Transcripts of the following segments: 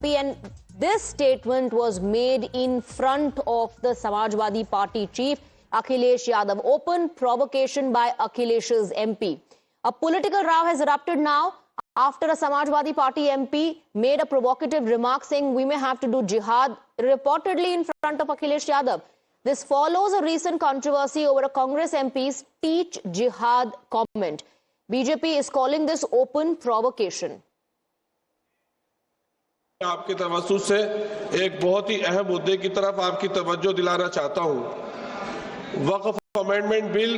And this statement was made in front of the Samajwadi Party chief Akhilesh Yadav. Open provocation by Akhilesh's MP. A political row has erupted now after a Samajwadi Party MP made a provocative remark saying we may have to do jihad, reportedly in front of Akhilesh Yadav. This follows a recent controversy over a Congress MP's teach jihad comment. BJP is calling this open provocation. आपकी तवज्जो से एक बहुत ही अहम मुद्दे की तरफ आपकी तवज्जो दिलाना चाहता हूं। वक्फ अमेंडमेंट बिल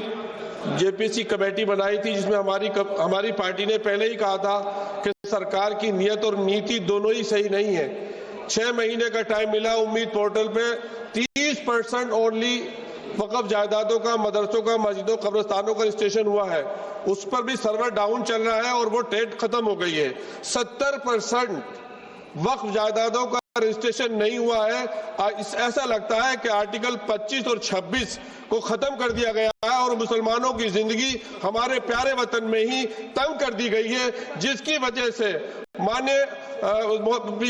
जेपीसी कमेटी बनाई थी जिसमें हमारी पार्टी ने पहले ही कहा था कि सरकार की नीयत और नीति दोनों ही सही नहीं है। 6 महीने का टाइम मिला। उम्मीद पोर्टल पे 30% ओनली वक्फ जायदादों का, मदरसों का, मस्जिदों, कब्रिस्तानों का रजिस्ट्रेशन हुआ है। उस पर भी सर्वर डाउन चल रहा है और वो डेट खत्म हो गई है। 70% वक्फ जायदादों का रजिस्ट्रेशन नहीं हुआ है। ऐसा लगता है कि आर्टिकल 25 और 26 को खत्म कर दिया गया है और मुसलमानों की जिंदगी हमारे प्यारे वतन में ही तंग कर दी गई है, जिसकी वजह से माननीय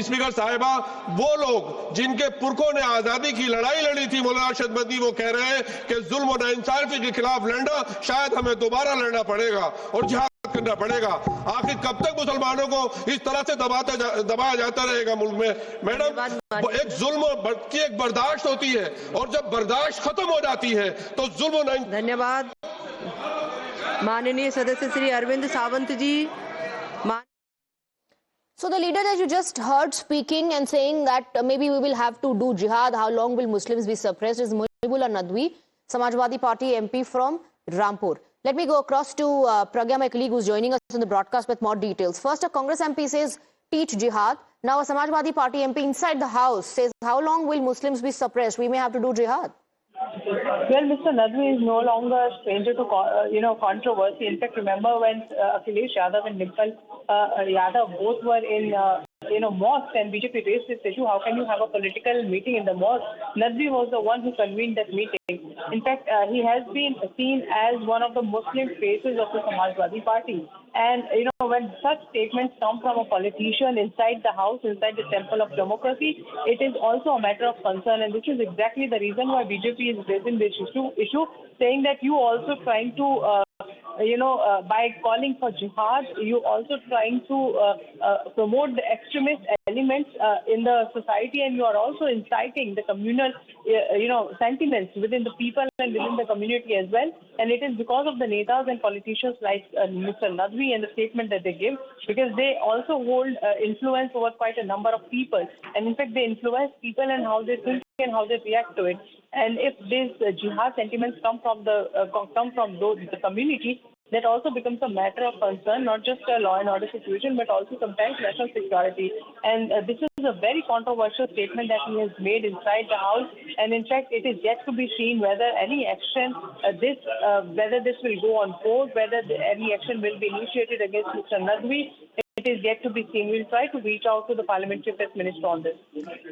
स्पीकर साहिबा, वो लोग जिनके पुरखों ने आजादी की लड़ाई लड़ी थी, मौलाना अरशद मदनी, वो कह रहे हैं कि जुल्म और नाइंसाफी के खिलाफ लड़ना शायद हमें दोबारा लड़ना पड़ेगा और जिहाद करना पड़ेगा। आखिर कब तक मुसलमानों को इस तरह से दबाया जाता रहेगा मुल्क में? मैडम, एक जुल्म की एक बर्दाश्त होती है और जब बर्दाश्त खत्म हो जाती है तो जुल्म नहीं। धन्यवाद। माननीय सदस्य श्री अरविंद सावंत जी। So the leader that you just heard speaking and saying that maybe we will have to do jihad, how long will Muslims be suppressed, is Muhibullah Nadwi, Samajwadi Party MP from Rampur. Let me go across to Pragya, my colleague, who's joining us in the broadcast with more details. First, a Congress MP says teach jihad. Now a Samajwadi Party MP inside the house says how long will Muslims be suppressed? We may have to do jihad. Well, Mr. Nadwi is no longer a stranger to controversy. In fact, remember when Akhilesh Yadav and Dimple Yadav both were in mosque, and BJP raised this issue. How can you have a political meeting in the mosque? Nadwi was the one who convened that meeting. In fact, he has been seen as one of the Muslim faces of the Samajwadi Party. And, when such statements come from a politician inside the house, inside the temple of democracy, it is also a matter of concern. And this is exactly the reason why BJP is raising this issue, saying that you also trying to by calling for jihad, you also trying to promote the extremist elements in the society, and you are also inciting the communal, sentiments within the people and within the community as well. And it is because of the netas and politicians like Mr. Nadwi and the statement that they give, because they also hold influence over quite a number of people. And in fact, they influence people and how they think and how they react to it. And if these jihad sentiments come from the community, that also becomes a matter of concern, not just a law and order situation, but also sometimes national security. And this is a very controversial statement that he has made inside the house. And in fact, it is yet to be seen whether any action, whether this will go on court, whether any action will be initiated against Mr. Nadwi. It is yet to be seen. We'll try to reach out to the Parliamentary Affairs Minister on this.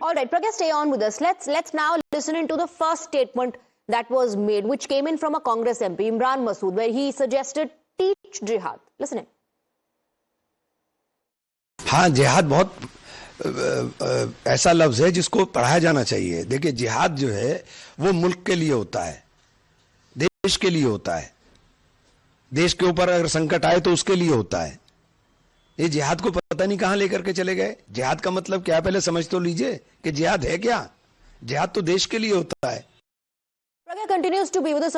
All right, Pragya, stay on with us. Let's now listen into the first statement that was made, which came in from a Congress MP, Imran Masood, where he suggested teach jihad. Listen in. हाँ, जिहाद बहुत ऐसा लफ्ज है जिसको पढ़ाया जाना चाहिए। देखिए, जिहाद जो है वो मुल्क के लिए होता है, देश के लिए होता है। देश के ऊपर अगर संकट आए तो उसके लिए होता है। ये जिहाद को पता नहीं कहां लेकर के चले गए। जिहाद का मतलब क्या, पहले समझ तो लीजिए कि जिहाद है क्या। जिहाद तो देश के लिए होता है। Pragya continues to be with us